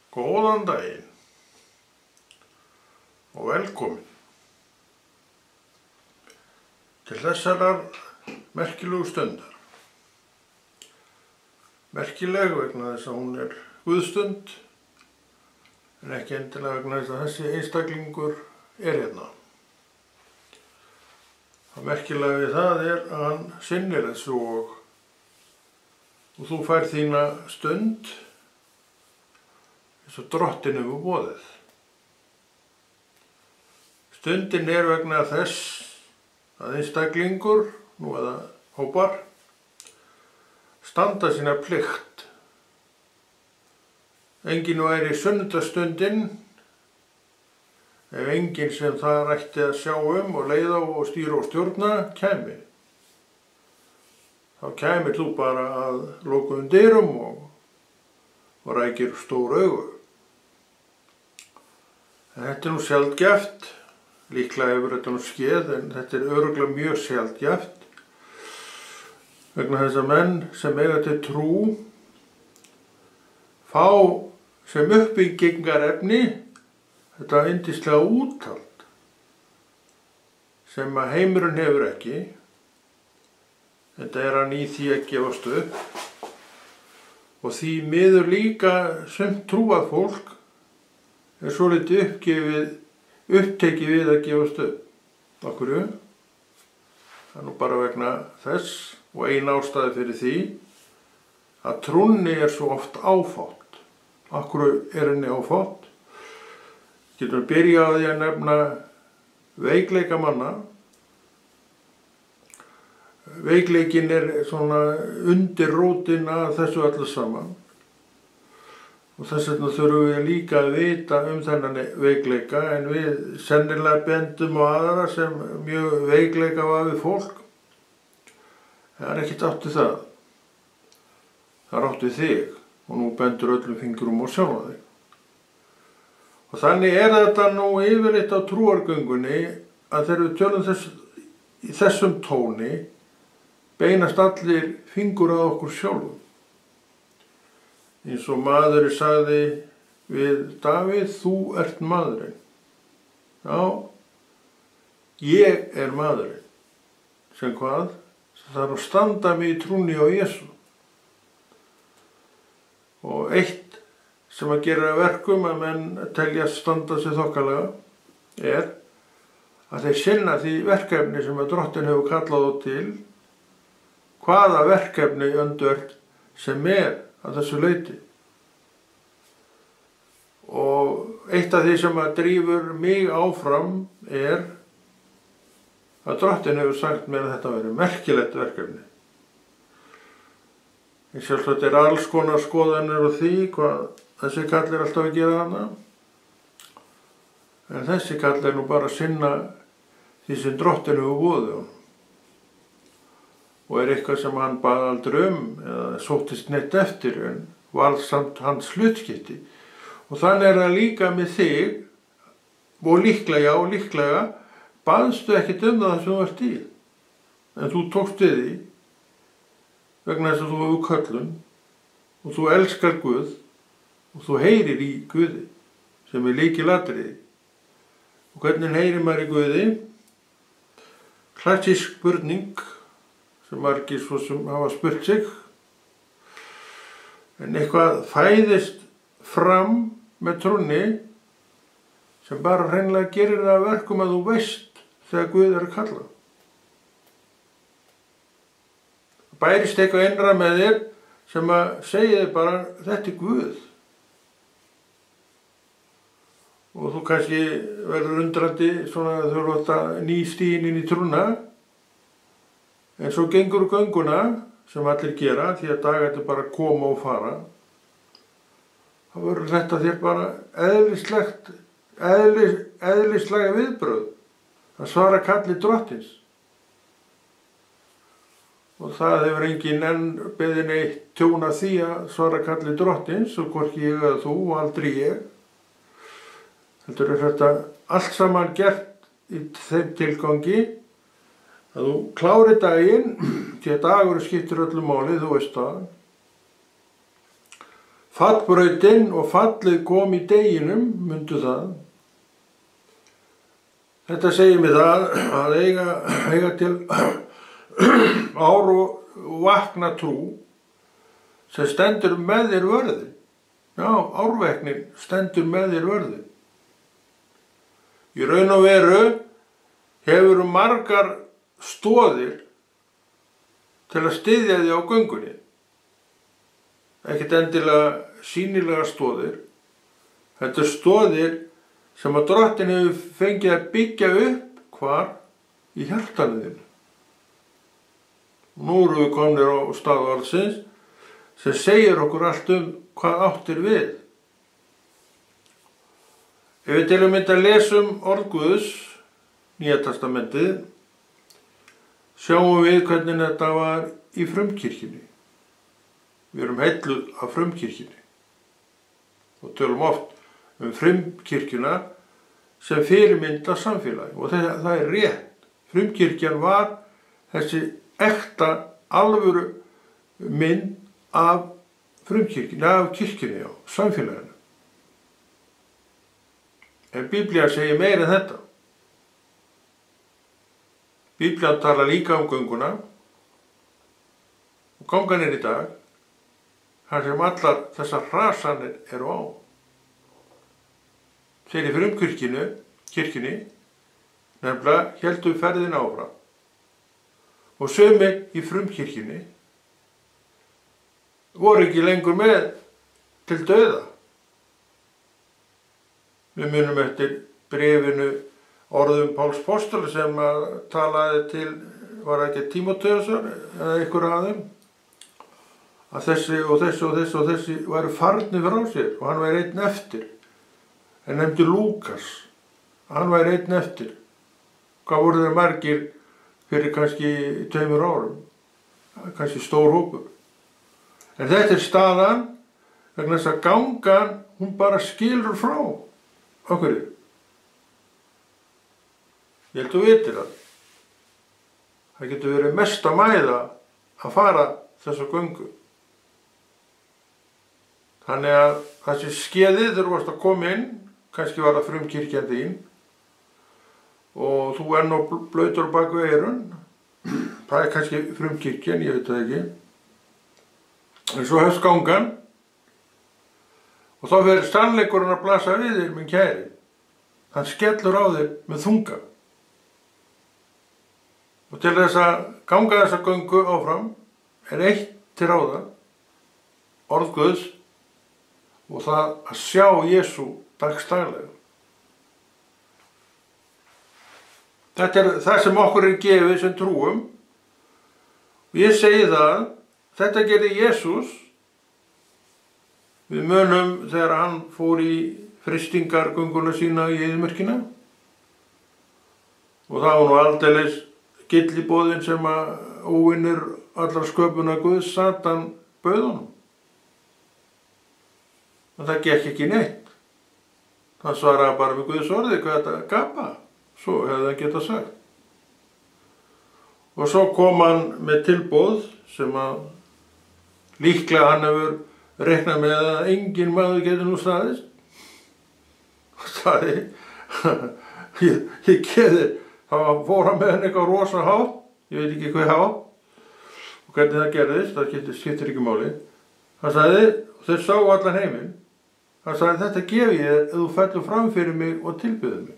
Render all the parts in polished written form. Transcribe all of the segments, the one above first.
Góðan daginn og velkomin til þessarar merkilegu stundar. Merkileg vegna þess að hún er guðstund en ekki endilega vegna þess að þessi einstaklingur er hérna. Það merkilega við það er að hann sinnir þessu og þú fær þína stund eins og Drottinn hefur boðið. Stundin er vegna þess að einstaklingur, nú eða hópar, standa sína plikt. Enginn væri sunnudastundin ef enginn sem það ætti að sjá og leiða og stýra og stjórna kæmi. Þá kæmir þú bara að lokuðum dyrum og rækir stór augu. Þetta er nú sjaldgæft, líklega hefur þetta nú skeð, en þetta er örugglega mjög sjaldgæft vegna þess að menn sem eiga til trú fá sem uppbyggingarefni þetta yndislega úthald sem að heimurinn hefur ekki. Þetta er hann í því að gefast upp og því miður líka sumt trúað fólk er svolítið upptekið við að gefast upp. Af hverju? Það er nú bara vegna þess og ein ástæða fyrir því að trúnni er svo oft áfátt. Af hverju er henni áfátt? Getum við byrjað á því að nefna veikleika manna. Veikleikin er svona undirrótin að þessu öllu saman. Og þess vegna þurfum við líka að vita þennan veikleika en við sennilega bendum á aðra sem mjög veikleika var við fólk. Það er ekkert átt við það. Það er átt við þig og nú bendur öllum fingrum á sjálfa þig. Og þannig er þetta nú yfirleitt á trúargöngunni að þegar við tölum í þessum tóni beinast allir fingur að okkur sjálfum. Eins og maðurinn sagði við Davíð, þú ert maðurinn. Já, ég er maðurinn. Sem hvað? Það þarf að standa mig í trúnni á Jesú. Og eitt sem að gera verkum að menn telja að standa sig þokkalega er að þeir sinna því verkefni sem að Drottinn hefur kallað þá til, hvaða verkefni öndvert sem er að þessu leyti. Og eitt af því sem að drífur mig áfram er að Drottinn hefur sagt mér að þetta veri merkilegt verkefni. Ég sjálfsagt er alls konar skoðanir á því hvað þessi kall er alltaf að gera hana. En þessi kall er nú bara að sinna því sem Drottinn hefur boðið honum. Og er eitthvað sem hann bað aldrei eða sóttist neitt eftir en var samt hans hlutskipti. Og þannig er það líka með þig og líklega baðstu ekkert það sem þú ert í. En þú tókst við því vegna þess að þú hefur köllun og þú elskar Guð og þú heyrir í Guði sem er lykilatriði. Og hvernig heyrir maður í Guði? Klassísk spurning sem margir svo sem hafa spurt sig. En eitthvað fæðist fram með trúnni sem bara hreinlega gerir það að verkum að þú veist þegar Guð er að kalla. Bærist eitthvað innra með þér sem að segja þér bara þetta er Guð. Og þú kannski verður undrandi svona að þú eru átt ný stíðin inn í trúna. En svo gengur gönguna sem allir gera því að dagarnir bara koma og fara. Það verður þetta þér bara eðlislega viðbrögð að svara kalli Drottins. Og það hefur enginn enn beðið neitt tjón af því að svara kalli Drottins og hvorki ég eða þú og aldrei ég. Heldur er þetta allt saman gert í þeim tilgangi að þú klári daginn, því að dagur skiptir öllu máli, þú veist það. fallbrautin og fallið kom í deginum, mundu það. Þetta segir mér það að eiga til ár og vakna trú sem stendur með þér vörðin. Já, árveknin stendur með þér vörðin. Í raun og veru hefur margar stoðir til að styðja þig á göngunni. Ekkert endilega sýnilega stoðir. Þetta er stoðir sem að Drottinn hefur fengið að byggja upp hvar í hjartanu þínu. Nú erum við komnir á stað orðsins sem segir okkur allt hvað áttir við. Ef við til að mynda lesum orð Guðs, Nýja testamentið, sjáum við hvernig þetta var í frumkirkjunni. Við erum heilluð af frumkirkjunni og tölum oft frumkirkjuna sem fyrirmynda samfélagi og það er rétt. Frumkirkjan var þessi ekta alvöru mynd af frumkirkjunni, af kirkjunni á samfélaginu. En Biblían segir meira en þetta. Biblían talar líka gönguna og gangan í dag, þar sem allar þessar hrasanir eru á. Þeir í frumkirkjunni, nefnilega héldu ferðin áfram. Og sumir í frumkirkjunni voru ekki lengur með til dauða. Við munum eftir bréfinu orðum Páls postula sem talaði til, var ekki Tímóteusar eða ykkur af þeim, að þessi væru farnir frá sér og hann væri einn eftir. En nefndi Lúkas, hann væri einn eftir. Hvað voru þeir margir fyrir kannski 2 árum, kannski stór hópur. En þetta er staðan vegna þess að gangan, hún bara skilur frá okkur. Ég held að þú vitir það. Það getur verið mesta mæða að fara þessa göngu. Þannig að þessi skeiðið þegar þú varst að koma inn, kannski var það frumkirkjan þín og þú er nú blautur bak við eyrun. Það er kannski frumkirkjan, ég veit það ekki. En svo hefst gangan og þá verður sannleikurinn að blasa við þér, minn kæri. Hann skellur á þér með þunga. Og til þess að ganga þessa göngu áfram er eitt til ráða, orð Guðs og það að sjá Jesú dagstaglega. Þetta er það sem okkur er gefið sem trúum. Og ég segi það, þetta gerði Jesús. Við munum þegar hann fór í fristingargönguna sína í eyðimörkina. Og það var nú aldeilis gylliboðin sem að óvinnur allar sköpunar Guðs, Satan, bauð honum. Og það gekk ekki neitt. Það svaraði bara með Guðs orði hvað þetta gapa. Svo hefði það getað sagt. Og svo kom hann með tilboð sem að líklega hann hefur reiknað með að engin maður getur nú staðist. Og staði, ég geði, þá fór hann með henni eitthvað rosa hátt, ég veit ekki hvað hátt, og hvernig það gerðist, það skiptir ekki máli. Hann sagði, þeir sáu allan heiminn, hann sagði, þetta gef ég þér ef þú fellur fram fyrir mig og tilbyður mig.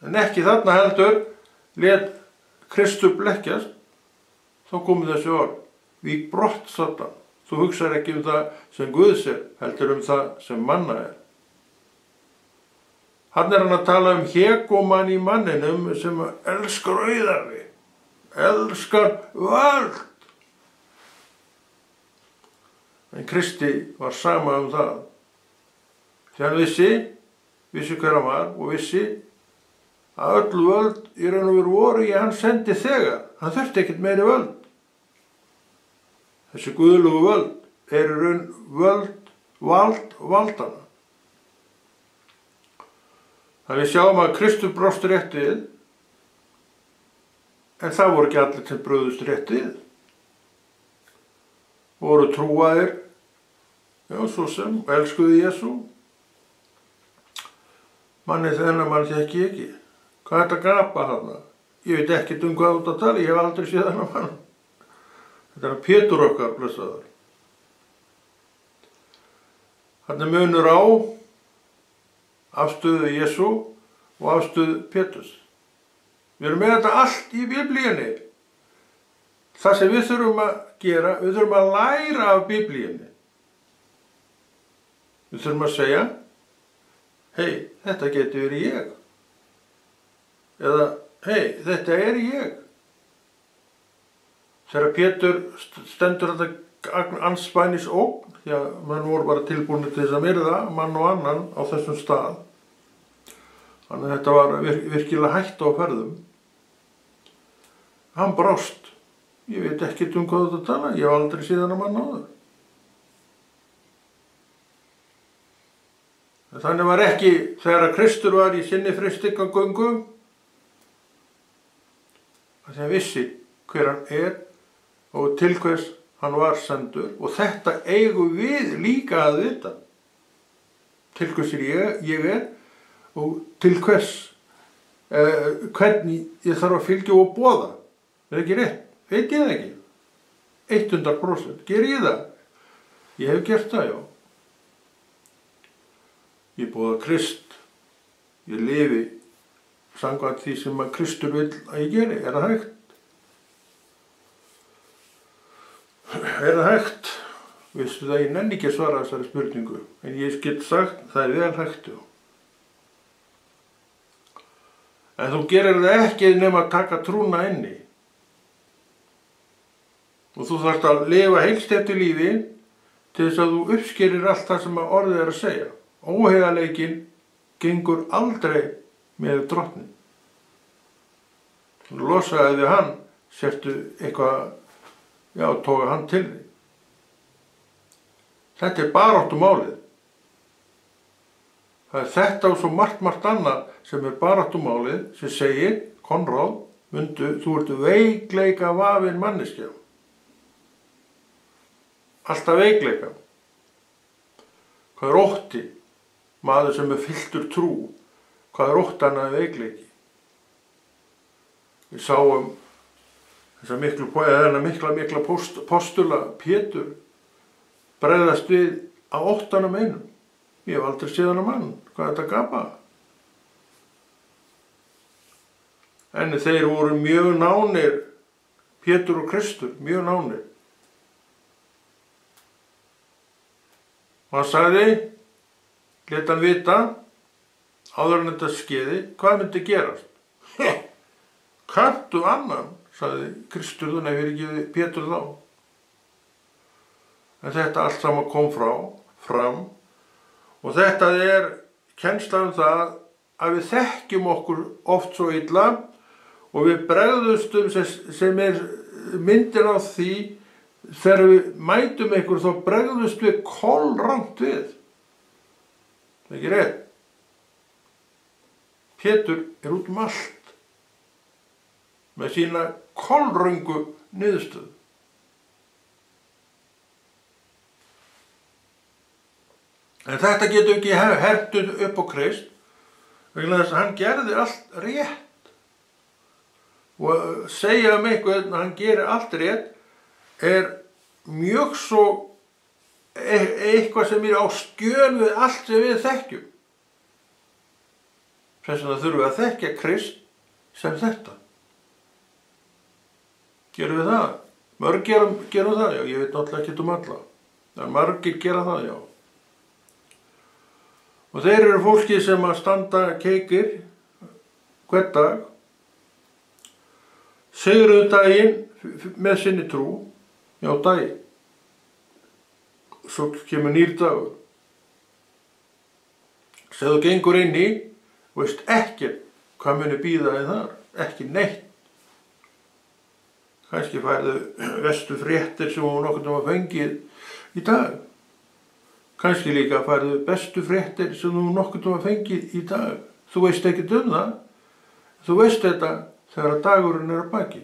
En ekki þarna heldur, lét Kristur blekkjast, þá komu þessi orð, vík brott Satan, þú hugsar ekki það sem Guðs heldur það sem manna Hann hann að tala hégómann í manninum sem elskar auðarvi, elskar völd. En Kristi var sama það. Því hann vissi hver hann var og vissi að öll völd í raun og veru voru í hans hendi þegar. Hann þurfti ekkert meiri völd. Þessi guðlugu völd í raun valdana. Þannig við sjáum að Kristur brást rétt við, en það voru ekki allir sem brugðust rétt við. voru trúaðir, já, svo sem, og elskuðu Jesú. Þennan mann þekki ég ekki. Hvað er þetta að gapa þarna? Ég veit ekkert hvað þú ert að tala, ég hef aldrei séð þennan mann. Þetta er Pétur okkar, blessaður. Þarna munur á afstöðu Jesú og afstöðu Péturs. Við erum með þetta allt í Biblíunni. Það sem við þurfum að gera, við þurfum að læra af Biblíunni. Við þurfum að segja, hei, þetta getur verið ég. Eða, hei, þetta er ég. Þegar Pétur stendur þetta andspænis ógn, því að menn voru bara tilbúinir til þess að myrða mann og annan á þessum stað. Þannig að þetta var virkilega hætta á ferðum. Hann brást. Ég veit ekkert hvað þetta tala, ég hef aldrei séð þennan mann áður. Þannig var ekki þegar Kristur var í sinni freistingagöngu að hann vissi hver hann er og til hvers hann var sendur, og þetta eigum við líka að vita. Til hvers ég er og til hvers hvernig ég þarf að fylgja og boða. Er ekki rétt? Veit ég það ekki? 100%. Ger ég það? Ég hef gert það, já. Ég boða Krist. Ég lifi samkvæmt því sem að Kristur vill að ég geri. Er það hægt? Er það hægt? Vistu það, ég nenni ekki að svara þessari spurningu. En ég get sagt, það er vel hægt, já. En þú gerir það ekki nema að taka trúna inni. Og þú þarft að lifa heilsteyptu lífi til þess að þú uppskerir allt það sem orðið er að segja. Óheiðarleikinn gengur aldrei með drottnin. Þú losaði við hann, sértu eitthvað, já, tóka hann til þig. Þetta er baráttumálið. Það er þetta og svo margt annað sem er baráttumálið sem segir, Konráð, þú ert veikleika vafin manneskja. Alltaf veikleika. Hvað er ótti? Maður sem er fylltur trú. Hvað er óttan að veikleiki? Við sáum þessa mikla postula Pétur bregðast við á óttanum einum. Ég hef aldrei séð hann mann. Hvað er þetta að gapa? En þeir voru mjög nánir, Pétur og Kristur, mjög nánir. Og hann sagði, lét hann vita, áður en þetta skeiði, hvað myndi gerast? Kanntu annan, sagði Kristur, þannig að ekki Pétur þá. En þetta allt saman kom fram, og þetta er kennsla það að við þekkjum okkur oft svo illa og við bregðustum sem er myndin á því þegar við mætum einhver þá bregðust við kolrangt við. Ekki rétt? Pétur er út allt með sína kolröngu niðurstöðu. En þetta getur ekki hertuð upp á Krist vegna þess að hann gerði allt rétt. Og segja einhvern að hann gerir allt rétt er mjög svo eitthvað sem er á skjön við allt sem við þekkjum. Þess vegna þurfum við að þekkja Krist sem þetta. Gerum við það? Mörg gerum það, já. Ég veit náttúrulega ekki alla. En margir gera það, já. Og þeir eru fólki sem að standa keikir hvern dag, sigruðu daginn með sinni trú, já, daginn. Svo kemur nýr dagur. Þegar þú gengur inn í, veist ekkert hvað muni bíða þig þar, ekki neitt. Kannski færðu verstu fréttir sem þú nokkurn veginn fengið í dag. Kannski líka færðu bestu fréttir sem þú nokkurn veginn fengið í dag. Þú veist ekkert það. Þú veist þetta þegar dagurinn er að baki.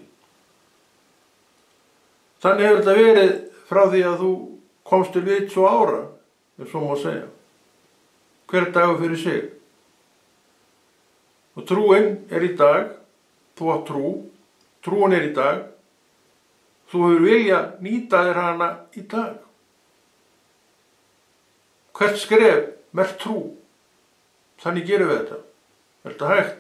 Þannig hefur þetta verið frá því að þú komst til vits og ára, ef svo má segja. Hver dagur fyrir sig. Og trúin í dag, þú átt trú, trúin í dag, þú hefur vilja nýta þér hana í dag. Hvert skref merkt trú. Þannig gerum við þetta. Er þetta hægt?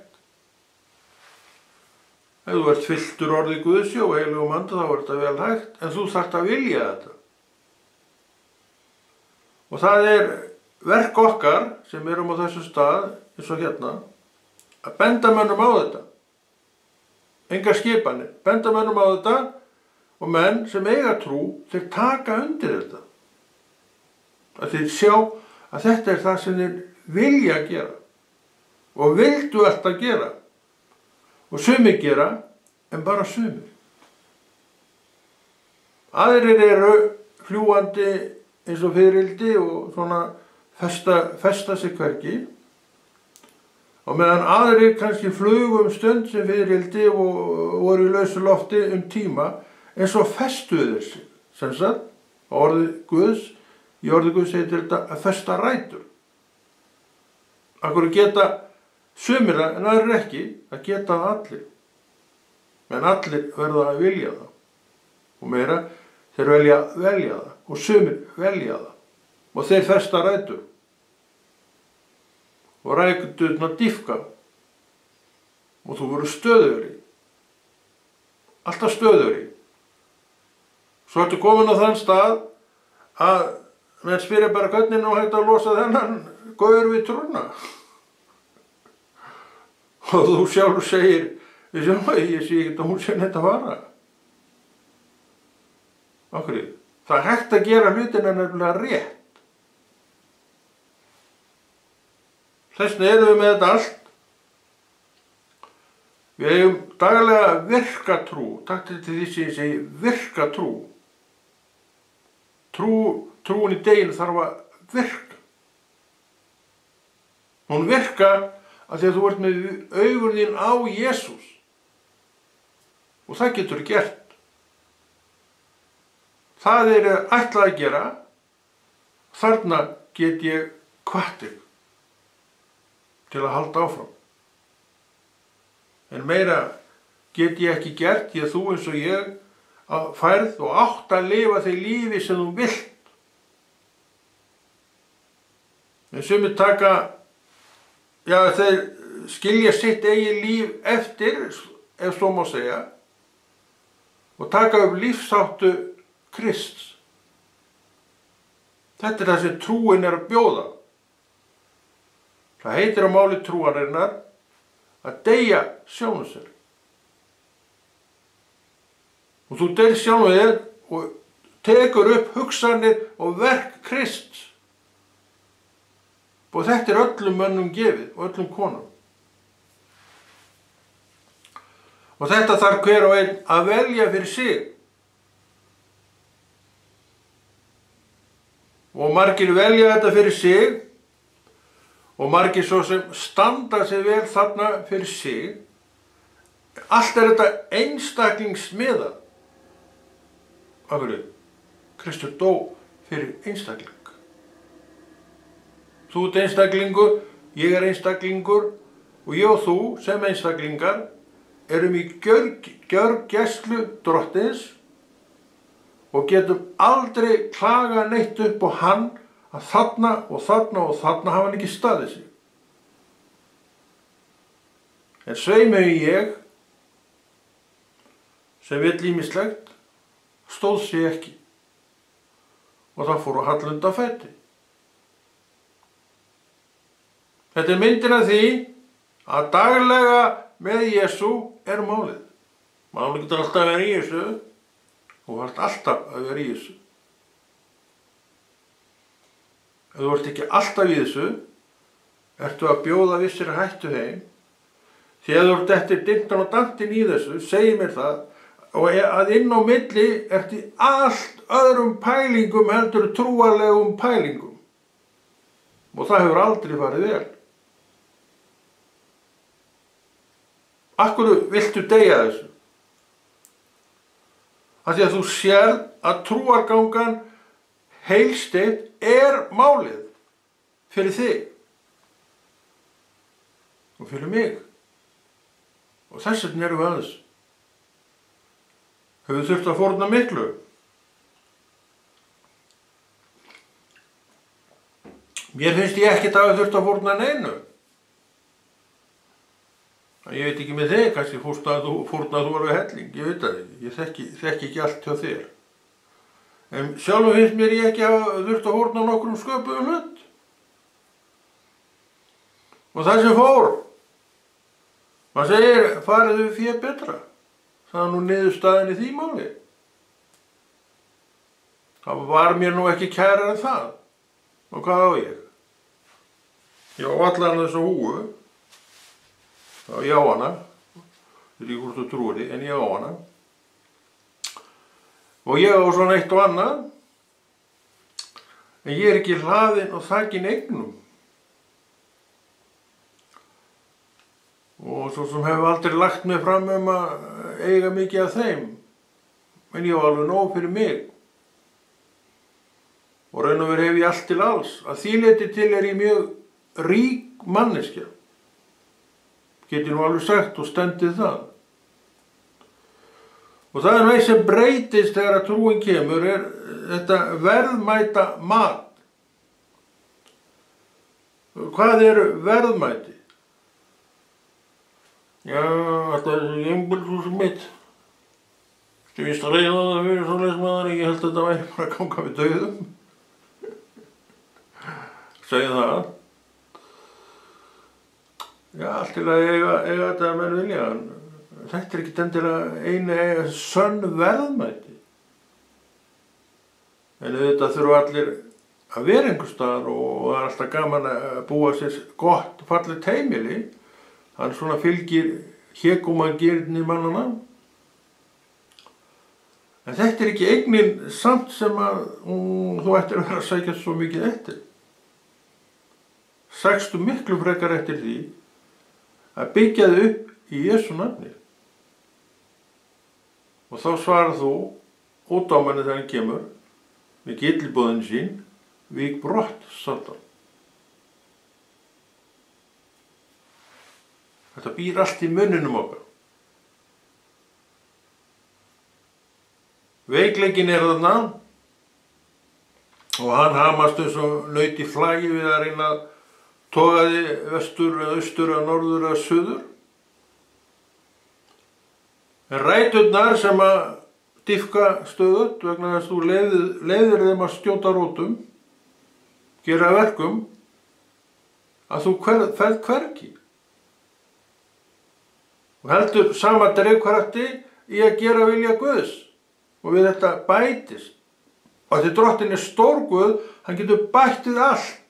Ef þú ert fylltur orði Guðs og heilugum anda þá er þetta vel hægt, en þú þarft að vilja þetta. Og það er verk okkar sem erum á þessu stað, eins og hérna, að benda mönnum á þetta. Engar skipanir. Benda mönnum á þetta og menn sem eiga trú, þeir taka undir þetta. Að þeir sjá að þetta er það sem þeir vilja gera og vildu alltaf gera. Og sumir gera, en bara sumir. Aðrir eru fljúandi eins og fiðrildi og svona festa sig hvergi. Og meðan aðrir kannski flugu stund sem fiðrildi og voru í lausu lofti tíma, eins og festuðu sig. Sem sagt, í orði Guðs heitir þetta að festa rætur. Akkur geta sumir en aðrir ekki, að geta það allir. En allir verða að vilja það. Og meira, þeir velja það. Og sumir velja það. Og þeir festa rætur. Og ræturnar dýpka. Og þú voru stöðugri. Alltaf stöðugri. Svo ertu komin á þann stað að menn spyrja bara hvernig nú hægt að losa þennan gaur við trúna. Og þú sjálfur segir, ég sé ekki að hún sé neitt að fara. Akkur, það er hægt að gera hlutina nefnilega rétt. Þessna erum við með þetta allt. Við eigum daglega virka trú. Takk til því sem ég segi virka trú. Trúin í deginu þarf að virka. Hún virka að því að þú ert með augun þín á Jesús. Og það getur gert. Það er ætlað að gera. Þarna get ég hvatt þig til að halda áfram. En meira get ég ekki gert, því að þú eins og ég færð og átt að lifa því lífi sem þú vilt. En sumir taka, þeir skilja sitt eigin líf eftir, ef svo má segja, og taka upp lífsháttu Krists. Þetta er það sem trúin er að bjóða. Það heitir á máli trúarinnar að deyja sjálfum sér. Og þú deyr sjálfum þér og tekur upp hugsanir og verk Krists. Og þetta er öllum mönnum gefið og öllum konum. Og þetta þarf hver og einn að velja fyrir sig. Og margir velja þetta fyrir sig og margir svo sem standa sig vel þarna fyrir sig. Allt er þetta einstaklingsmiðað. Af hverju? Kristur dó fyrir einstakling. Þú ert einstaklingur, ég er einstaklingur og ég og þú sem einstaklingar erum í gjörgæslu Drottins og getum aldrei klaga neitt upp á hann að þarna og þarna og þarna hafa hann ekki staðið sig. En svei mig ég sem vill ýmislegt stóð sig ekki og það fór að halla undan fæti. Þetta er myndin af því að daglega með Jesú er málið. Málið getur alltaf að vera í þessu og þarf alltaf að vera í þessu. Ef þú ert ekki alltaf í þessu, ertu að bjóða vissir hættu heim. Því að þú ert eftir dindan og dantin í þessu, segir mér það, og að inn á milli ert í allt öðrum pælingum heldur trúarlegum pælingum. Og það hefur aldrei farið vel. Af hverju viltu deyja þessu? af því að þú sérð að trúargangan heilsteypt málið fyrir þig og fyrir mig. Og þess vegna erum við aðeins. Höfum þurft að fórna miklu. Mér finnst ég ekkert að hafa þurft að fórna neinu. Ég veit ekki með þig, kannski fórnað þú alveg helling, ég veit það ekki. Ég þekki ekki allt hjá þér. En sjálfum finnst mér ég ekki að þurft að fórna nokkrum sköpuðum hlut. Og það sem fór, maður segir, farið við fé betra. Það nú niðurstaðan í því máli. Það var mér nú ekki kærar en það. Og hvað á ég? Ég á allan þessa húfu. Og ég á hana. Ég veit ekki hvort þú trúir því, en ég á hana. Og ég á svona eitt og annað. En ég ekki hlaðinn og þakin eignum. Og svo sem hefur aldrei lagt mig fram að eiga mikið af þeim. En ég á alveg nóg fyrir mig. Og raun og veru hef ég allt til alls. Að því leyti til ég mjög rík manneskja. Get ég nú alveg sagt og stendið það. Og það eitt sem breytist þegar að trúin kemur þetta verðmæta mat. Hvað verðmæti? Já, þetta þessi einbýlishúsið mitt. Ég víst að reyna það fyrir svoleiðis maður, ég held að þetta væri bara að ganga við dauðum. Segja það. Já, allt til að eiga þetta að menn vilja. Þetta ekki endilega einu sönn verðmæti. En auðvitað þurfa allir að vera einhvers staðar og það alltaf gaman að búa sér gott fallegt heimili. Hann svona fylgir hégómagirni mannanna. En þetta ekki eignin samt sem að þú ættir að vera að sækja svo mikið eftir. Sækstu miklu frekar eftir því að byggja þig upp í Jesú nafni. Og þá svarar þú út á manni þegar hann kemur með gillibóðin sín, vík brott, Satan. Þetta býr allt í munninum okkar. Veikleikin þarna og hann hamast eins og naut í flagi við að reyna að toga þig vestur, austur, norður eða suður. En ræturnar sem að dýfka stöðugt vegna þess að þú leiðir þeim að skjóta rótum, gera verkum að þú ferð hvergi. Og heldur sama drifkrafti í að gera vilja Guðs. Og við þetta bætist. Og því Drottinn stór Guð, hann getur bættið allt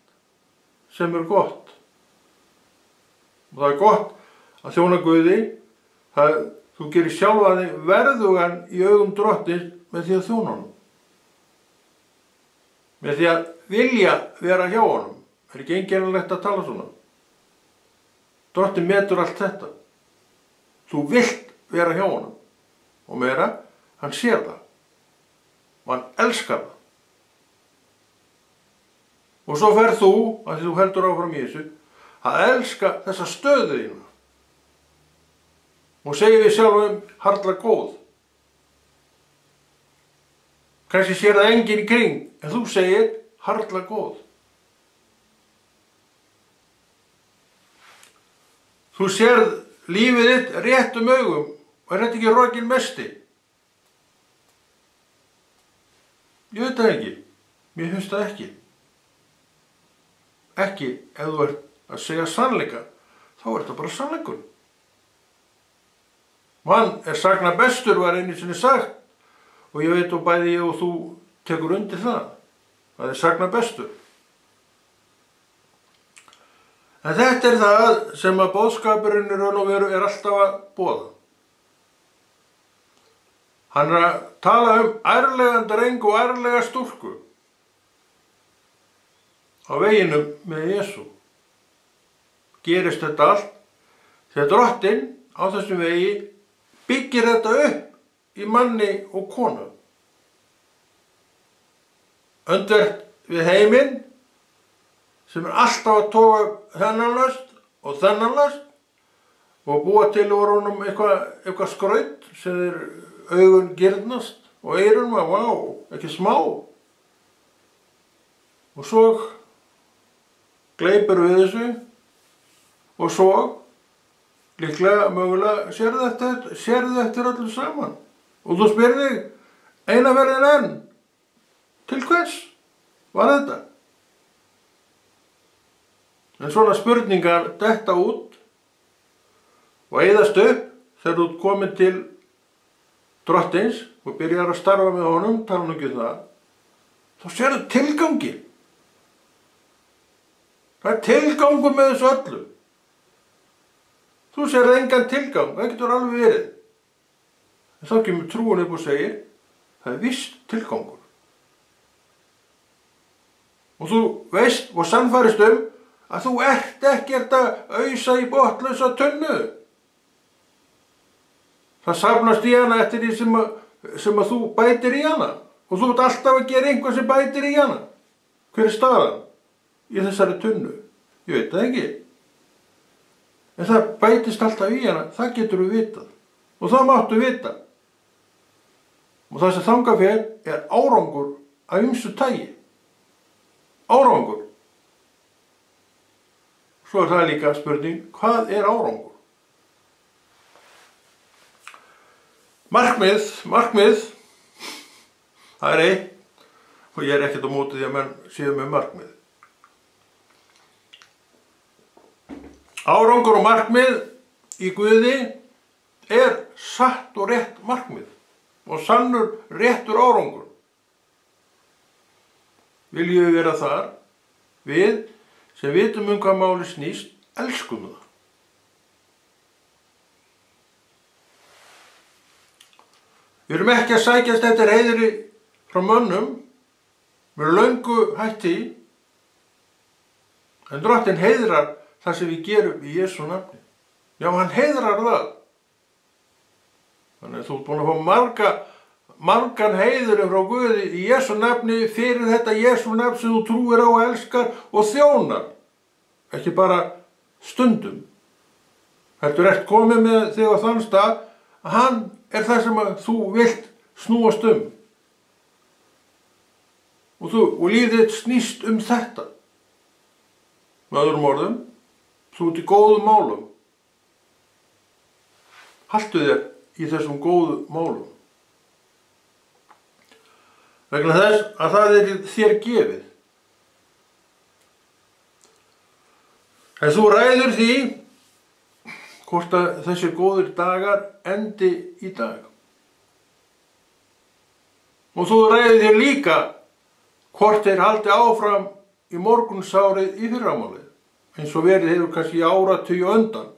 sem gott. Og það gott að þjóna Guði, þú gerir sjálfa þig verðugan í augum Drottins með því að þjóna honum. Með því að vilja vera hjá honum. Það ekki einkennilegt að tala svona. Drottinn metur allt þetta. Þú vilt vera hjá honum. Og meira, hann sér það. Og hann elskar það. Og svo ferð þú, að því þú heldur áfram í þessu, að elska þessa stöðu þína. Og segir við sjálfum harla góð. Kannski sér það enginn í kring, en þú segir harla góð. Þú sérð lífið þitt réttum augum og þetta ekki rokinn mesti. Ég veit það ekki. Mér finnst það ekki. Ekki ef þú ert að segja sannleika, þá er þetta bara sannleikur. Mann sagna bestur var einu sinni sagt og ég veit og bæði ég og þú tekur undir það. Það sagna bestur. En þetta það sem að boðskapurinn í raun og veru alltaf að boða. Hann að tala ærlegan dreng og ærlega stúlku á veginum með Jesú. Gerist þetta allt þegar Drottinn á þessum vegi byggir þetta upp í manni og konu. Öndvert við heiminn sem alltaf að toga þennan löst og þennan löst og búa til úr honum eitthvað skraut sem augun girnast og eyrun að vá, ekki smá. Og svo gleipur við þessu og svo líklega mögulega sérðu eftir öllu saman. Og þú spyrir þig, eina ferðin enn, til hvers var þetta? En svona spurningar detta út og eyðast upp þegar þú ert komin til Drottins og byrjar að starfa með honum, tala nú ekki um það, þá sérðu tilgangi. Það er tilgangur með þessu öllu. Þú sérðu engan tilgang, það getur alveg verið. En þá kemur trúin upp og segir, það er víst tilgangur. Og þú veist og sannfærist að þú ert ekkert að ausa í botnlausa tunnu. Það safnast í hana eftir því sem að þú bætir í hana. Og þú ert alltaf að gera einhvað sem bætir í hana. Hver er staðan í þessari tunnu? Ég veit það ekki. En það bætist alltaf í hana, það getur við vitað. Og það máttu vita. Og það sem þangað fer er árangur af ýmsu tagi. Árangur. Svo er það líka spurning, hvað er árangur? Markmið, það er eitt, og ég er ekkert á móti því að menn séu með markmið. Árangur og markmið í Guði er satt og rétt markmið og sannur réttur árangur. Viljum við vera þar, við sem vitum hvað máli snýst, elskum það. Við erum ekki að sækjast eftir heiðri frá mönnum, við erum löngu hætti, en Drottinn heiðrar það sem við gerum í Jesú nafni. Já, hann heiðrar það. Þannig að þú ert búin að fá margan heiður frá Guði í Jesú nafni fyrir þetta Jesú nafn sem þú trúir á og elskar og þjónar. Ekki bara stundum. Heldur ert komið með þig á þann stað að hann er það sem að þú vilt snúast og lífið þitt snýst þetta. Með öðrum orðum, þú ert í góðum málum. Haltu þér í þessum góðu málum. Vegna þess að það er þér gefið. En þú ræður því hvort að þessir góðir dagar endi í dag. Og þú ræður þér líka hvort þeir haldi áfram í morgunsárið í fyrramálið, eins og verið hefur kannski áratugi á undan.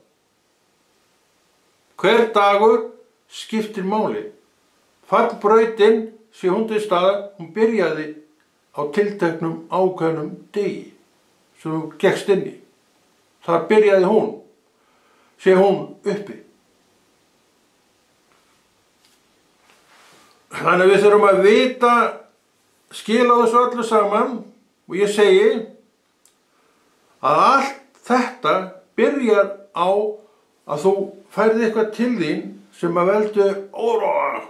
Hver dagur skiptir máli. Fallbrautin sé hún til staðar, hún byrjaði á tilteknum ákveðnum degi sem hún gekkst inn í. Það byrjaði hún, sé hún uppi. Þannig að við þurfum að vita, skila þessu öllu saman og ég segi að allt þetta byrjar á að þú færði eitthvað til þín sem að veldu óróa.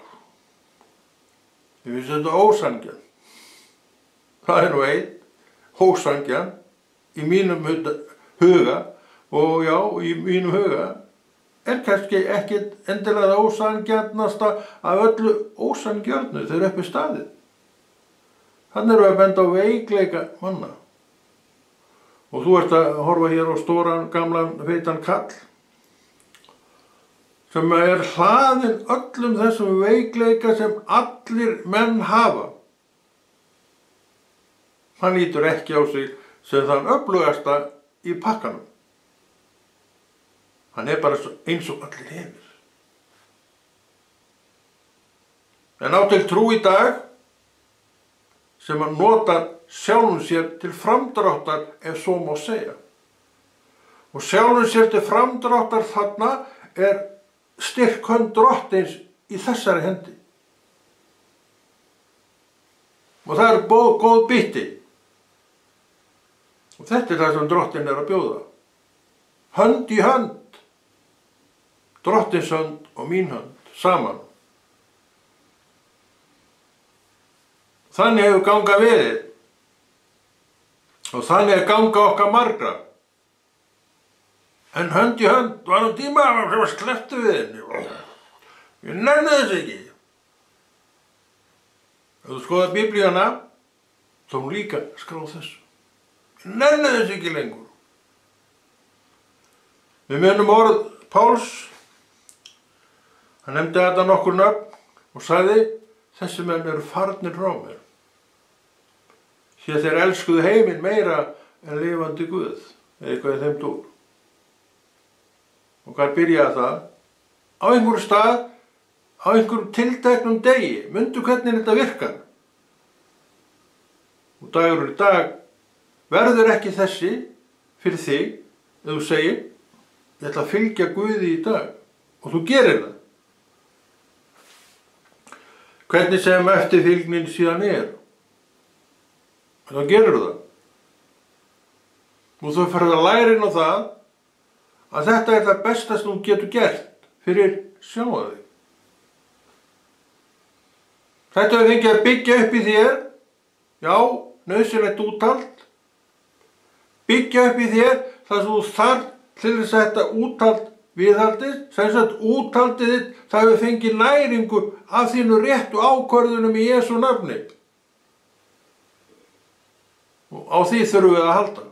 Ég finnst þetta ósangjarnt. Það er nú einn, ósangjarnt í mínum huga og já, í mínum huga er kannski ekkert endilega það ósanngjarnasta af öllu ósanngjarnu þegar uppi staðið. Þannig erum við að benda á veikleika manna. Og þú ert að horfa hér á stóran, gamlan, feitan kall sem er hlaðinn öllum þessum veikleika sem allir menn hafa. Hann lítur ekki á sig sem þann öflugasta í pakkanum. Hann er bara eins og allir hinir. En á til trú í dag sem hann notar sjálfum sér til framdráttar ef svo má segja. Og sjálfum sér til framdráttar þarna er styrk hönd Drottins í þessari hendi. Og það er góð bytti. Og þetta er það sem Drottinn er að bjóða. Hönd í hönd. Drottins hönd og mín hönd saman. Þannig hefur ganga verið. Og þannig er ganga okkar margra. En hönd í hönd var tíma sem var slepptu við henni. Ég nenni þess ekki. Ef þú skoðar Biblíuna, þá hún líka skráð þessu. Ég nenni þess ekki lengur. Við munum orð Páls. Hann nefndi þetta nokkur nöfn og sagði, þessi menn eru farnir frá mér. Því þeir elskuðu heiminn meira en lifandi Guð, eða eitthvað í þeim dúr. Og hvað byrjaði það? Á einhverju stað, á einhverjum tilteknum degi, mundu hvernig þetta virkar. Og dagur í dag verður ekki þessi fyrir þig, ef þú segir, ég ætla að fylgja Guði í dag, og þú gerir það. Hvernig sem eftirfylgnin síðan er, þá gerur það. Og þú ferð að læra inn á það, að þetta er það besta sem þú getur gert fyrir sjálfa þig. Þetta við fengið að byggja upp í þér, já, nauðsynlegt úthald, byggja upp í þér það sem þú þarf til þess að þetta úthald viðhaldið, sem sagt úthaldið þitt, það hefur fengið næringu af þínu réttu ákvörðunum í Jesú nafni. Og á því þurfum við að halda.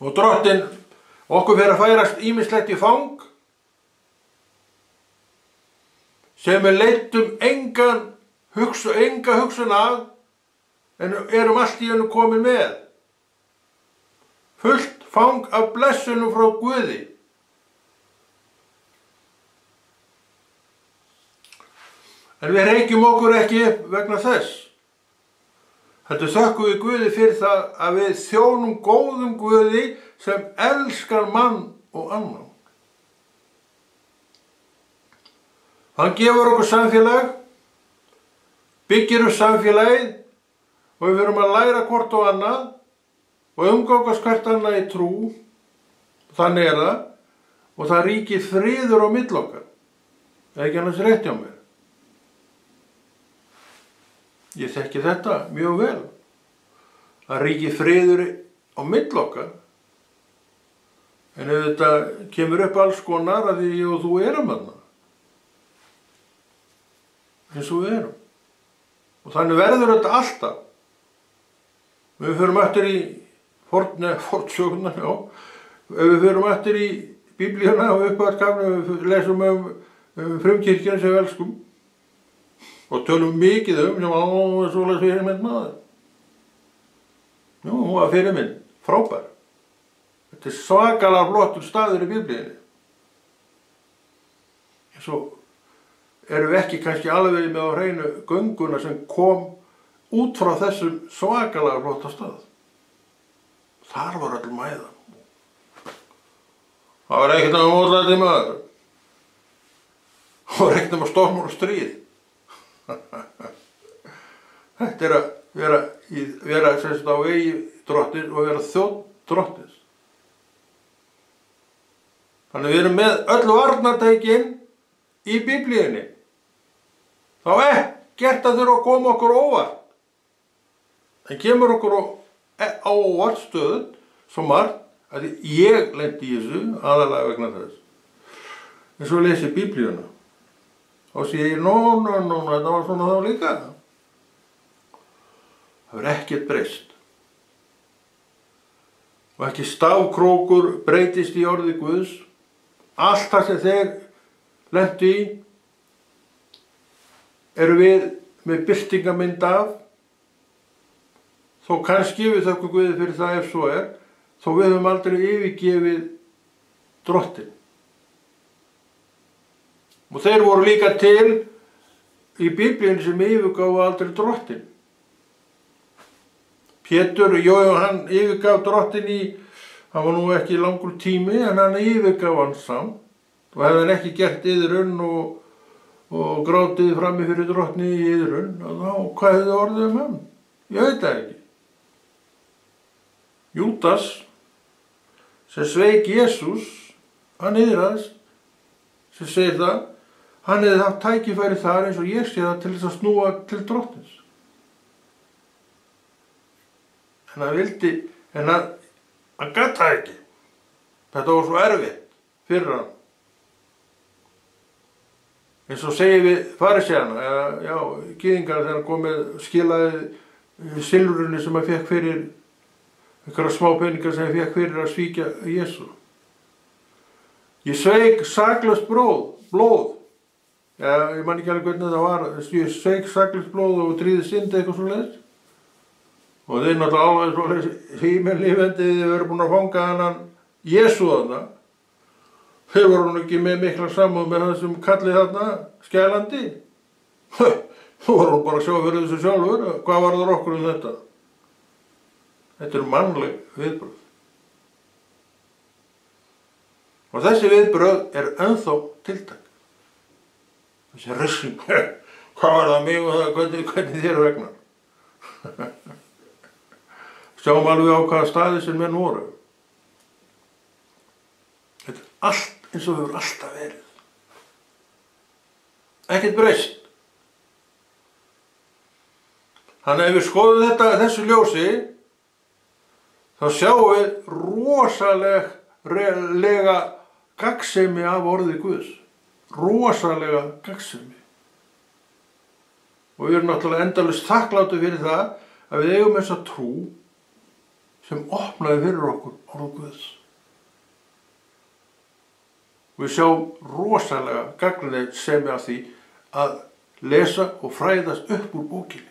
Og Drottinn, okkur fer að færast ýmislegt í fang sem við leitum enga hugsun að en erum allt í einu komin með. Fullt fang af blessunum frá Guði. En við reykjum okkur ekki upp vegna þess. Heldur þökkum við Guði fyrir það að við þjónum góðum Guði sem elskar mann og annan. Hann gefur okkur samfélag, byggir upp samfélagið og við verum að læra hvort og annað og umgangast hvert annað í trú. Þannig er það og það ríkir friður á milli okkar. Það er ekki annars rétt hjá mér. Ég þekki þetta mjög vel. Það ríkir friður á milli okkar. En ef þetta kemur upp alls konar að því ég og þú erum þarna. Eins og við erum. Og þannig verður þetta alltaf. Við förum eftir í fornsöguna, já. Ef við förum eftir í Biblíuna og upphafskaflinn, við lesum frumkirkjuna sem við elskum. Og tölum mikið sem svoleiðis fyrirmynd maður. Jú, hún var fyrirmynd, frábær. Þetta er svakalega flottur staður í Biblíunni. En svo erum við ekki kannski alveg með á hreinu gönguna sem kom út frá þessum svakalega flotta stað. Þar var öll mæðan. Það var ekkert að mótlæti maður. Það var ekkert að stormur og stríð. Þetta er að vera semst á vegi Drottins og vera þjónn Drottins. Þannig við erum með öll varnartækin í Biblíunni. Þá ekkert að þurfa að koma okkur óvart. En kemur okkur á óvart stöðun svo margt að ég lendi í þessu aðalega vegna þess. En svo lesi Biblíuna. Og sé ég, þetta var svona þá líka. Það verður ekkert breyst. Og ekki stafkrókur breytist í orði Guðs. Allt það sem þeir lentu í, eru við með birtingarmynd af. Þó kannski við þökkum Guði fyrir það ef svo er, þó við höfum aldrei yfirgefið Drottinn. Og þeir voru líka til í Biblíunni sem yfirgáfu aldrei Drottinn. Pétur, hann yfirgaf drottin hann var nú ekki langur tími, en hann yfirgaf hann samt og hefði hann ekki gert iðrun og grátið frammi fyrir drottni í iðrun, þá hvað hefði orðið hann? Ég veit það ekki. Júdas, sem sveik Jesús, hann iðraðist, sem segir það, hann hefði haft tækifæri þar eins og ég sé það til þess að snúa til drottins. En hann vildi, en hann gat það ekki. Þetta var svo erfitt fyrir hann. Eins og segir við farisæana, eða gyðingar þegar hann kom með skilaði silfrinu sem hann fekk fyrir einhverja smá peningar sem hann fekk fyrir að svíkja Jesú. Ég sveik saklaust blóð. Ég man ekki alveg hvernig það var. Ég sveik saklaust blóð og dríði synd eitthvað svoleiðis. Og þeir náttúrulega alveg svoleiðis hímenlífendi þeir verið búin að fanga hann Jesú þarna. Þeir voru nú ekki með mikla samúð með það sem kallið þarna skælandi. Þú voru bara að sjá fyrir þessu sjálfur. Hvað var það okkur þetta? Þetta mannleg viðbrögð. Og þessi viðbrögð ennþá tiltæk. Þessi ryssing. Hvað var það mig og það, hvernig þér vegna? Sjáum alveg á hvaða staði sem menn voru. Þetta allt eins og hefur alltaf verið. Ekkert breyst. Þannig ef við skoðum þessu ljósi, þá sjáum við rosalega gagnsemi af orði Guðs. Rosalega gagnsemi. Og við erum náttúrulega endalaust þakklátir fyrir það að við eigum þessa trú sem opnaði fyrir okkur orð Guðs. Við sjáum rosalega gagnsemi af því að lesa og fræðast upp úr bókinni.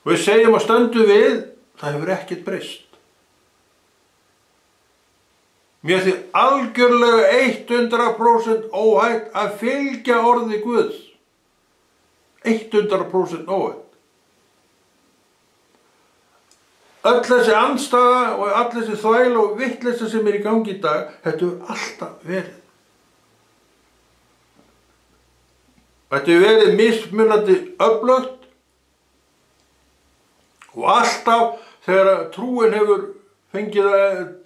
Og við segjum að stöndum við, það hefur ekkert breyst. Mér því algjörlega 100% óhætt að fylgja orði Guðs. 100% óhætt. Öll þessi andstaða og all þessi þvæla og vitleysa sem í gangi í dag, þetta hefur alltaf verið. Þetta hefur verið mismunandi öflugt og alltaf þegar trúin hefur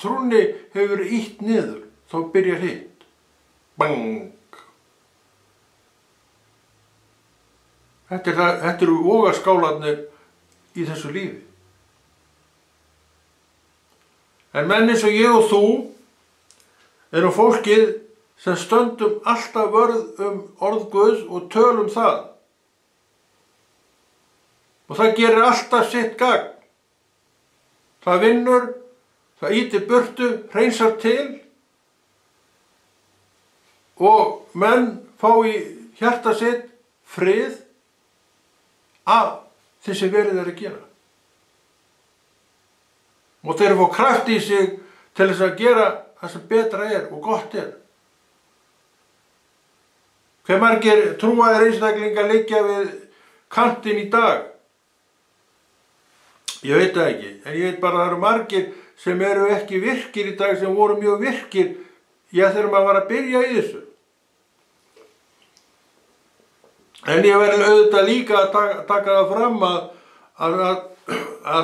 trúnni hefur ýtt niður, þá byrjar hitt. Bang! Þetta eru vogaskálarnir í þessu lífi. En menn eins og ég og þú erum fólkið sem stöndum alltaf vörð orð Guðs og tölum það. Og það gerir alltaf sitt gagn. Það vinnur, það ýtir burtu, hreinsar til og menn fá í hjarta sitt frið af því sem verið að gera. Og þeir fá kraft í sig til þess að gera það sem betra og gott Hve margir trúaðir einstaklingar liggja við kantinn í dag? Ég veit það ekki, en ég veit bara að það eru margir sem eru ekki virkir í dag sem voru mjög virkir þegar maður var að byrja í þessu. En ég verði auðvitað líka að taka það fram að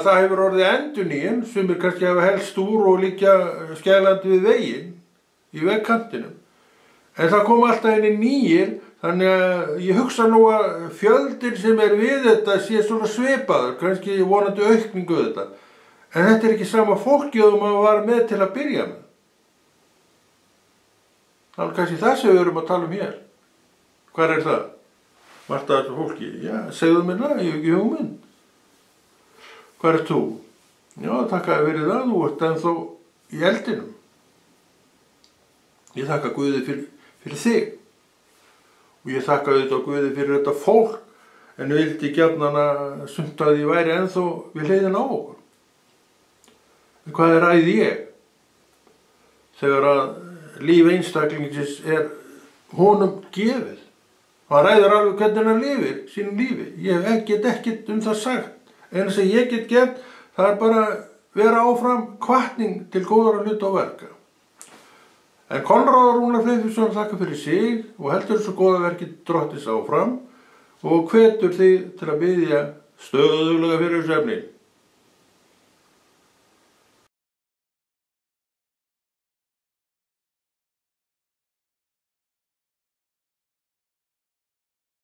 það hefur orðið endurnýjun sem kannski hafa helst úr og liggja skælandi við veginn í vegkantinum. En það kom alltaf inn nýjir, þannig að ég hugsa nú að fjöldin sem við þetta sé svona svipaður, kannski vonandi aukningu þetta. En þetta ekki sama fólkið og maður var með til að byrja með. Það kannski það sem við erum að tala hér. Hvar það? Margt af þessu fólki? Já, segðu mér það, ég hef ekki hugmynd. Hvar þú? Já, þakka fyrir það, þú ert ennþá í eldinum. Ég þakka Guði fyrir þig. Og ég þakka auðvitað Guði fyrir þetta fólk, en vildi gjarnan að sumt að ég væri ennþá við hliðina á okkur. En hvað ræði ég? Þegar að líf einstaklingsins honum gefið. Hann ræður alveg hvernig hann lifir sínu lífi. Ég get ekkert það sagt. Eina sem ég get gert, það er bara vera áfram hvatning til góðra hluta og verka. En Konráð Rúnar Friðfinnsson þakka fyrir sig og heldur þessu góða verki Drottins áfram og hvetur þig til að biðja stöðulega fyrir þessu efni.